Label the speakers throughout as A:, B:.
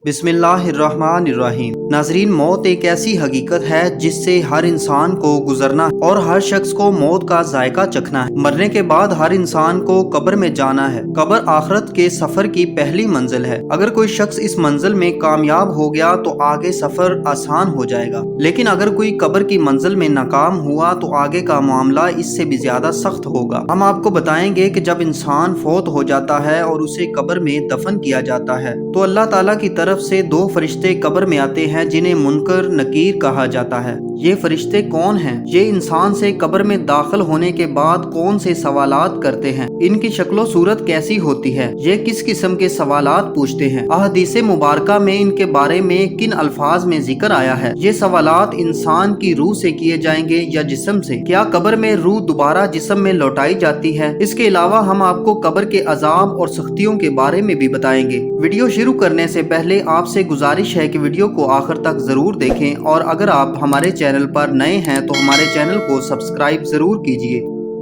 A: बिस्मिल्लाहिर्रहमानिर्रहीम। नाजरीन, मौत एक ऐसी हकीकत है जिससे हर इंसान को गुजरना है और हर शख्स को मौत का जायका चखना है। मरने के बाद हर इंसान को कब्र में जाना है। कब्र आखिरत के सफर की पहली मंजिल है। अगर कोई शख्स इस मंजिल में कामयाब हो गया तो आगे सफर आसान हो जाएगा, लेकिन अगर कोई कब्र की मंजिल में नाकाम हुआ तो आगे का मामला इससे भी ज्यादा सख्त होगा। हम आपको बताएंगे कि जब इंसान फौत हो जाता है और उसे कब्र में दफन किया जाता है तो अल्लाह ताला की तरफ से दो फरिश्ते कब्र में आते हैं जिन्हें मुनकर नकीर कहा जाता है। ये फरिश्ते कौन हैं? ये इंसान से कब्र में दाखिल होने के बाद कौन से सवालात करते हैं? इनकी शक्लो सूरत कैसी होती है? ये किस किस्म के सवालात पूछते हैं? अहदीसे मुबारका में इनके बारे में किन अल्फाज में जिक्र आया है? ये सवालात इंसान की रूह से किए जाएंगे या जिस्म से? क्या कब्र में रूह दोबारा जिस्म में लौटाई जाती है? इसके अलावा हम आपको कब्र के अजाब और सख्तियों के बारे में भी बताएंगे। वीडियो शुरू करने से पहले आपसे गुजारिश है कि वीडियो को आखिर तक जरूर देखें और अगर आप हमारे चैनल पर नए हैं तो हमारे चैनल को सब्सक्राइब जरूर कीजिए।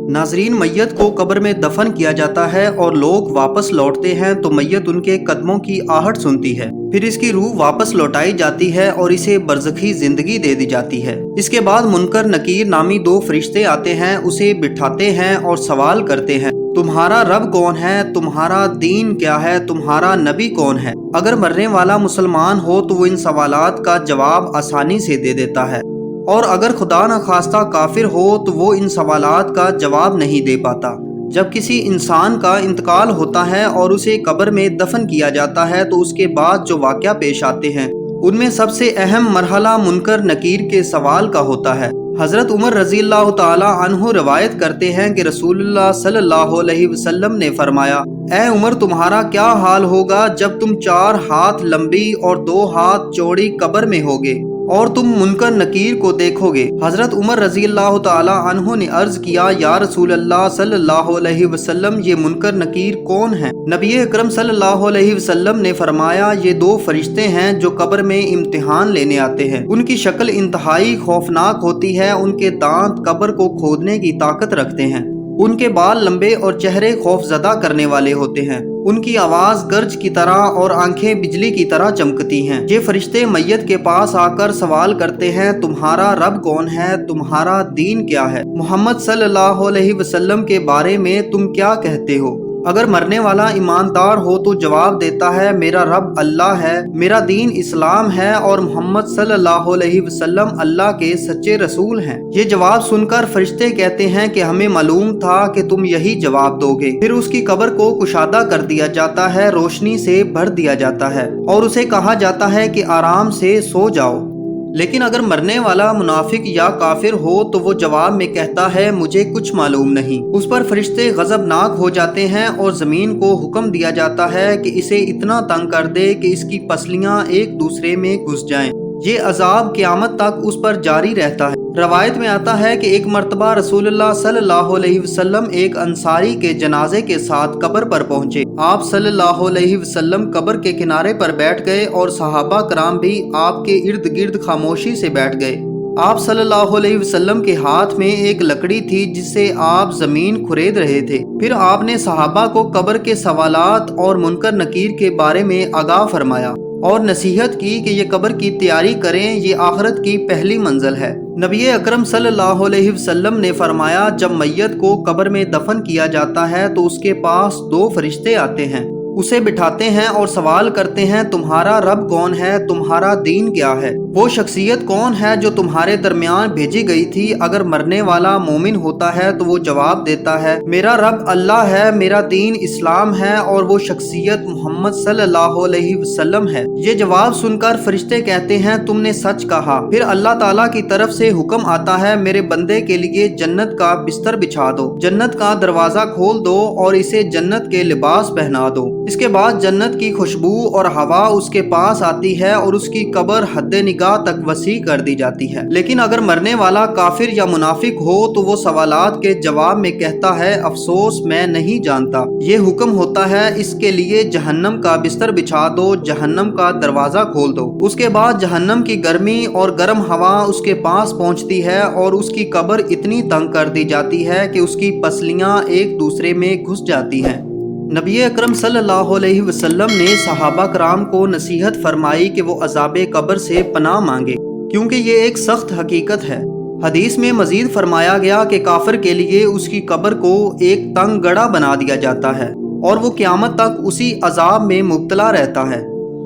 A: नाजरीन, मैयत को कब्र में दफन किया जाता है और लोग वापस लौटते हैं तो मैयत उनके कदमों की आहट सुनती है। फिर इसकी रूह वापस लौटाई जाती है और इसे बरज़खी जिंदगी दे दी जाती है। इसके बाद मुनकर नकीर नामी दो फरिश्ते आते हैं, उसे बिठाते हैं और सवाल करते हैं, तुम्हारा रब कौन है? तुम्हारा दीन क्या है? तुम्हारा नबी कौन है? अगर मरने वाला मुसलमान हो तो वो इन सवालात का जवाब आसानी से दे देता है, और अगर खुदा न खास्ता काफिर हो तो वो इन सवालात का जवाब नहीं दे पाता। जब किसी इंसान का इंतकाल होता है और उसे कब्र में दफन किया जाता है तो उसके बाद जो वाक़या पेश आते हैं उनमें सबसे अहम मरहला मुनकर नकीर के सवाल का होता है। हजरत उमर रजी अल्लाह ताला अन्हु रवायत करते हैं कि रसूलुल्लाह सल्लल्लाहु अलैहि वसल्लम ने फरमाया, ऐ उमर, तुम्हारा क्या हाल होगा जब तुम 4 हाथ लंबी और 2 हाथ चौड़ी कब्र में होगे और तुम मुनकर नकीर को देखोगे। हजरत उमर रजी अल्लाह ताला अन्हु ने अर्ज किया, या रसूल अल्लाह सल्लल्लाहु अलैहि वसल्लम, ये मुनकर नकीर कौन है? नबी अकरम सल्लल्लाहु अलैहि वसल्लम ने फरमाया, ये 2 फरिश्ते हैं जो कब्र में इम्तिहान लेने आते हैं। उनकी शक्ल इंतहाई खौफनाक होती है। उनके दांत कब्र को खोदने की ताकत रखते हैं। उनके बाल लंबे और चेहरे खौफजदा करने वाले होते हैं। उनकी आवाज गर्ज की तरह और आंखें बिजली की तरह चमकती हैं। ये फरिश्ते मैयत के पास आकर सवाल करते हैं, तुम्हारा रब कौन है? तुम्हारा दीन क्या है? मोहम्मद सल्लल्लाहु अलैहि वसल्लम के बारे में तुम क्या कहते हो? अगर मरने वाला ईमानदार हो तो जवाब देता है, मेरा रब अल्लाह है, मेरा दीन इस्लाम है और मोहम्मद सल्लल्लाहु अलैहि वसल्लम अल्लाह के सच्चे रसूल हैं। ये जवाब सुनकर फरिश्ते कहते हैं कि हमें मालूम था कि तुम यही जवाब दोगे। फिर उसकी कब्र को कुशादा कर दिया जाता है, रोशनी से भर दिया जाता है और उसे कहा जाता है कि आराम से सो जाओ। लेकिन अगर मरने वाला मुनाफिक या काफिर हो तो वो जवाब में कहता है, मुझे कुछ मालूम नहीं। उस पर फरिश्ते गजबनाक हो जाते हैं और जमीन को हुक्म दिया जाता है कि इसे इतना तंग कर दे कि इसकी पसलियां एक दूसरे में घुस जाएं। ये अजाब क़यामत तक उस पर जारी रहता है। रवायत में आता है कि एक मर्तबा रसूलुल्लाह सल्लल्लाहु अलैहि वसल्लम एक अंसारी के जनाजे के साथ कब्र पर पहुंचे। आप सल्लल्लाहु अलैहि वसल्लम कब्र के किनारे पर बैठ गए और सहाबा कराम भी आपके इर्द गिर्द खामोशी से बैठ गए। आप सल्लल्लाहु अलैहि वसल्लम के हाथ में एक लकड़ी थी जिससे आप जमीन खुरेद रहे थे। फिर आपने सहाबा को कब्र के सवालात और मुनकर नकीर के बारे में आगाह फरमाया और नसीहत की कि ये कब्र की तैयारी करें, ये आखिरत की पहली मंजिल है। नबी अकरम सल्लल्लाहु अलैहि वसल्लम ने फरमाया, जब मैयत को कब्र में दफन किया जाता है तो उसके पास 2 फरिश्ते आते हैं, उसे बिठाते हैं और सवाल करते हैं, तुम्हारा रब कौन है? तुम्हारा दीन क्या है? वो शख्सियत कौन है जो तुम्हारे दरमियान भेजी गई थी? अगर मरने वाला मोमिन होता है तो वो जवाब देता है, मेरा रब अल्लाह है, मेरा दीन इस्लाम है और वो शख्सियत मोहम्मद सल्लल्लाहु अलैहि वसल्लम है। ये जवाब सुनकर फरिश्ते कहते हैं, तुमने सच कहा। फिर अल्लाह ताला की तरफ से हुक्म आता है, मेरे बंदे के लिए जन्नत का बिस्तर बिछा दो, जन्नत का दरवाजा खोल दो और इसे जन्नत के लिबास पहना दो। इसके बाद जन्नत की खुशबू और हवा उसके पास आती है और उसकी कब्र हद्दे निगाह तक वसी कर दी जाती है। लेकिन अगर मरने वाला काफिर या मुनाफिक हो तो वो सवालात के जवाब में कहता है, अफसोस, मैं नहीं जानता। ये हुक्म होता है, इसके लिए जहन्नम का बिस्तर बिछा दो, जहन्नम का दरवाजा खोल दो। उसके बाद जहन्नम की गर्मी और गर्म हवा उसके पास पहुंचती है और उसकी कब्र इतनी तंग कर दी जाती है कि उसकी पसलियां एक दूसरे में घुस जाती हैं। نبی اکرم صلی اللہ علیہ وسلم نے صحابہ کرام کو نصیحت فرمائی کہ وہ عذاب قبر سے پناہ مانگے، کیونکہ یہ ایک سخت حقیقت ہے۔ حدیث میں مزید فرمایا گیا کہ کافر کے لیے اس کی قبر کو ایک تنگ گڑھا بنا دیا جاتا ہے اور وہ قیامت تک اسی عذاب میں مبتلا رہتا ہے۔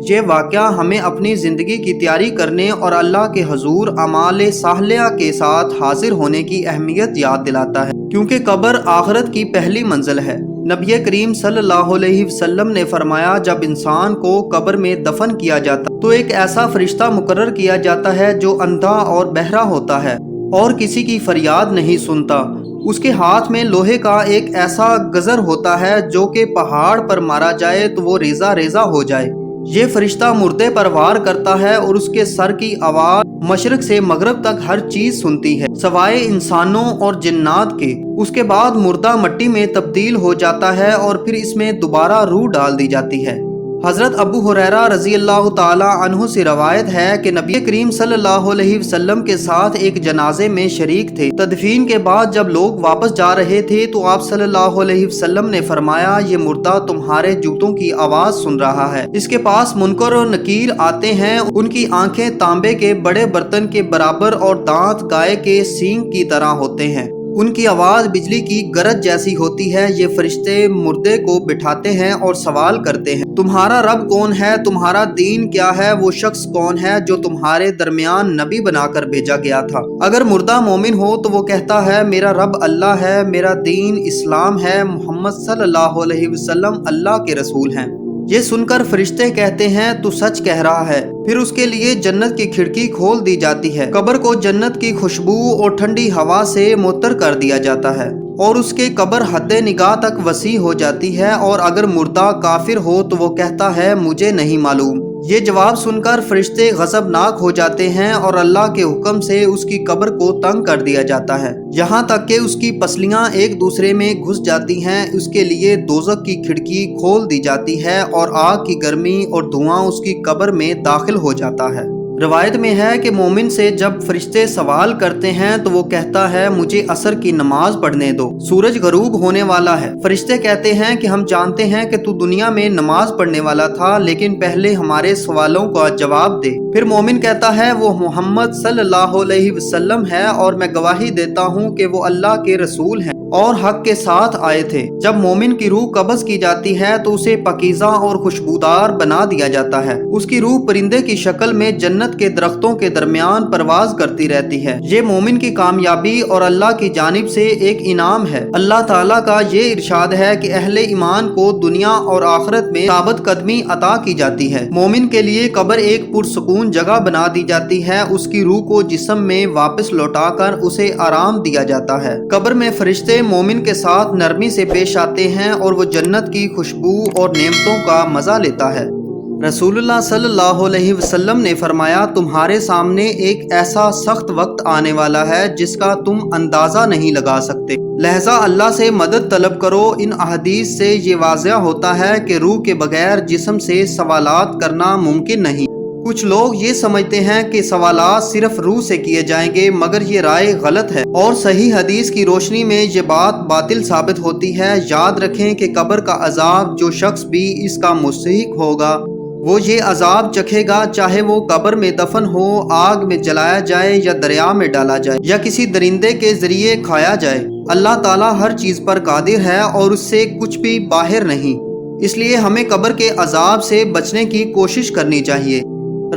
A: یہ واقعہ ہمیں اپنی زندگی کی تیاری کرنے اور اللہ کے حضور اعمال صالحہ کے ساتھ حاضر ہونے کی اہمیت یاد دلاتا ہے، کیونکہ قبر آخرت کی پہلی منزل ہے۔ نبی کریم صلی اللہ علیہ وسلم نے فرمایا، جب انسان کو قبر میں دفن کیا جاتا تو ایک ایسا فرشتہ مقرر کیا جاتا ہے جو اندھا اور بہرا ہوتا ہے اور کسی کی فریاد نہیں سنتا۔ اس کے ہاتھ میں لوہے کا ایک ایسا گزر ہوتا ہے جو کہ پہاڑ پر مارا جائے تو وہ ریزہ ریزہ ہو جائے۔ یہ فرشتہ مردے پر وار کرتا ہے اور اس کے سر کی آواز مشرق سے مغرب تک ہر چیز سنتی ہے سوائے انسانوں اور جنات کے۔ اس کے بعد مردہ مٹی میں تبدیل ہو جاتا ہے اور پھر اس میں دوبارہ روح ڈال دی جاتی ہے۔ حضرت ابو ہریرہ رضی اللہ تعالی عنہ سے روایت ہے کہ نبی کریم صلی اللہ علیہ وسلم کے ساتھ ایک جنازے میں شریک تھے۔ تدفین کے بعد جب لوگ واپس جا رہے تھے تو آپ صلی اللہ علیہ وسلم نے فرمایا، یہ مردہ تمہارے جوتوں کی آواز سن رہا ہے۔ اس کے پاس منکر اور نکیر آتے ہیں، ان کی آنکھیں تانبے کے بڑے برتن کے برابر اور دانت گائے کے سینگ کی طرح ہوتے ہیں، ان کی آواز بجلی کی گرج جیسی ہوتی ہے۔ یہ فرشتے مردے کو بٹھاتے ہیں اور سوال کرتے ہیں، تمہارا رب کون ہے؟ تمہارا دین کیا ہے؟ وہ شخص کون ہے جو تمہارے درمیان نبی بنا کر بھیجا گیا تھا؟ اگر مردہ مومن ہو تو وہ کہتا ہے، میرا رب اللہ ہے، میرا دین اسلام ہے، محمد صلی اللہ علیہ وسلم اللہ کے رسول ہیں۔ یہ سن کر فرشتے کہتے ہیں، تو سچ کہہ رہا ہے۔ پھر اس کے لیے جنت کی کھڑکی کھول دی جاتی ہے، قبر کو جنت کی خوشبو اور ٹھنڈی ہوا سے معطر کر دیا جاتا ہے اور اس کے قبر حد نگاہ تک وسیع ہو جاتی ہے، اور اگر مردہ کافر ہو تو وہ کہتا ہے، مجھے نہیں معلوم۔ یہ جواب سن کر فرشتے غضبناک ہو جاتے ہیں اور اللہ کے حکم سے اس کی قبر کو تنگ کر دیا جاتا ہے، یہاں تک کہ اس کی پسلیاں ایک دوسرے میں گھس جاتی ہیں۔ اس کے لیے دوزخ کی کھڑکی کھول دی جاتی ہے اور آگ کی گرمی اور دھواں اس کی قبر میں داخل ہو جاتا ہے۔ روایت میں ہے کہ مومن سے جب فرشتے سوال کرتے ہیں تو وہ کہتا ہے، مجھے عصر کی نماز پڑھنے دو، سورج غروب ہونے والا ہے۔ فرشتے کہتے ہیں کہ ہم جانتے ہیں کہ تو دنیا میں نماز پڑھنے والا تھا، لیکن پہلے ہمارے سوالوں کا جواب دے۔ پھر مومن کہتا ہے، وہ محمد صلی اللہ علیہ وسلم ہے اور میں گواہی دیتا ہوں کہ وہ اللہ کے رسول ہیں اور حق کے ساتھ آئے تھے۔ جب مومن کی روح قبض کی جاتی ہے تو اسے پاکیزہ اور خوشبودار بنا دیا جاتا ہے۔ اس کی روح پرندے کی شکل میں جنت کے درختوں کے درمیان پرواز کرتی رہتی ہے۔ یہ مومن کی کامیابی اور اللہ کی جانب سے ایک انعام ہے۔ اللہ تعالیٰ کا یہ ارشاد ہے کہ اہل ایمان کو دنیا اور آخرت میں ثابت قدمی عطا کی جاتی ہے۔ مومن کے لیے قبر ایک پرسکون جگہ بنا دی جاتی ہے، اس کی روح کو جسم میں واپس لوٹا کر اسے آرام دیا جاتا ہے۔ قبر میں فرشتے مومن کے ساتھ نرمی سے پیش آتے ہیں اور وہ جنت کی خوشبو اور نعمتوں کا مزہ لیتا ہے۔ رسول اللہ صلی اللہ علیہ وسلم نے فرمایا، تمہارے سامنے ایک ایسا سخت وقت آنے والا ہے جس کا تم اندازہ نہیں لگا سکتے، لہذا اللہ سے مدد طلب کرو۔ ان احادیث سے یہ واضح ہوتا ہے کہ روح کے بغیر جسم سے سوالات کرنا ممکن نہیں۔ کچھ لوگ یہ سمجھتے ہیں کہ سوالات صرف روح سے کیے جائیں گے، مگر یہ رائے غلط ہے اور صحیح حدیث کی روشنی میں یہ بات باطل ثابت ہوتی ہے۔ یاد رکھیں کہ قبر کا عذاب جو شخص بھی اس کا مستحق ہوگا وہ یہ عذاب چکھے گا، چاہے وہ قبر میں دفن ہو، آگ میں جلایا جائے یا دریا میں ڈالا جائے یا کسی درندے کے ذریعے کھایا جائے۔ اللہ تعالیٰ ہر چیز پر قادر ہے اور اس سے کچھ بھی باہر نہیں، اس لیے ہمیں قبر کے عذاب سے بچنے کی کوشش کرنی چاہیے۔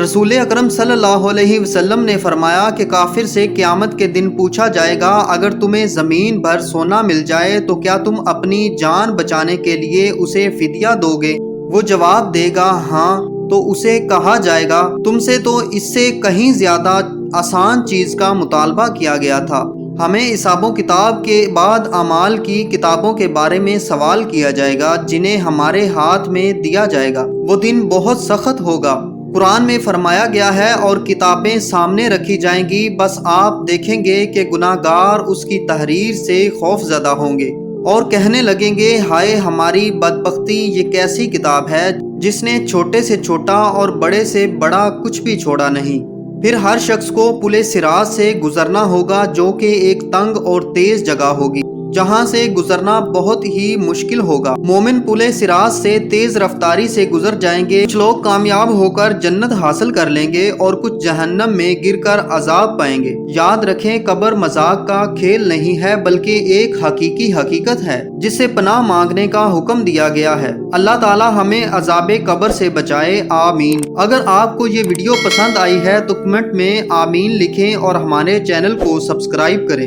A: رسول اکرم صلی اللہ علیہ وسلم نے فرمایا کہ کافر سے قیامت کے دن پوچھا جائے گا، اگر تمہیں زمین بھر سونا مل جائے تو کیا تم اپنی جان بچانے کے لیے اسے فدیہ دو گے؟ وہ جواب دے گا ہاں، تو اسے کہا جائے گا، تم سے تو اس سے کہیں زیادہ آسان چیز کا مطالبہ کیا گیا تھا۔ ہمیں حساب و کتاب کے بعد اعمال کی کتابوں کے بارے میں سوال کیا جائے گا جنہیں ہمارے ہاتھ میں دیا جائے گا۔ وہ دن بہت سخت ہوگا۔ قرآن میں فرمایا گیا ہے، اور کتابیں سامنے رکھی جائیں گی، بس آپ دیکھیں گے کہ گناہ گار اس کی تحریر سے خوف زدہ ہوں گے اور کہنے لگیں گے، ہائے ہماری بدبختی، یہ کیسی کتاب ہے جس نے چھوٹے سے چھوٹا اور بڑے سے بڑا کچھ بھی چھوڑا نہیں۔ پھر ہر شخص کو پل صراط سے گزرنا ہوگا جو کہ ایک تنگ اور تیز جگہ ہوگی۔ जहां से गुजरना बहुत ही मुश्किल होगा। मोमिन पुले सिरात से तेज रफ्तारी से गुजर जाएंगे, कुछ लोग कामयाब होकर जन्नत हासिल कर लेंगे और कुछ जहन्नम में गिरकर अजाब पाएंगे। याद रखें, कब्र मजाक का खेल नहीं है बल्कि एक हकीकी हकीकत है जिससे पनाह मांगने का हुक्म दिया गया है। अल्लाह ताला हमें अजाबे कब्र से बचाए, आमीन। अगर आपको ये वीडियो पसंद आई है तो कमेंट में आमीन लिखें और हमारे चैनल को सब्सक्राइब करें।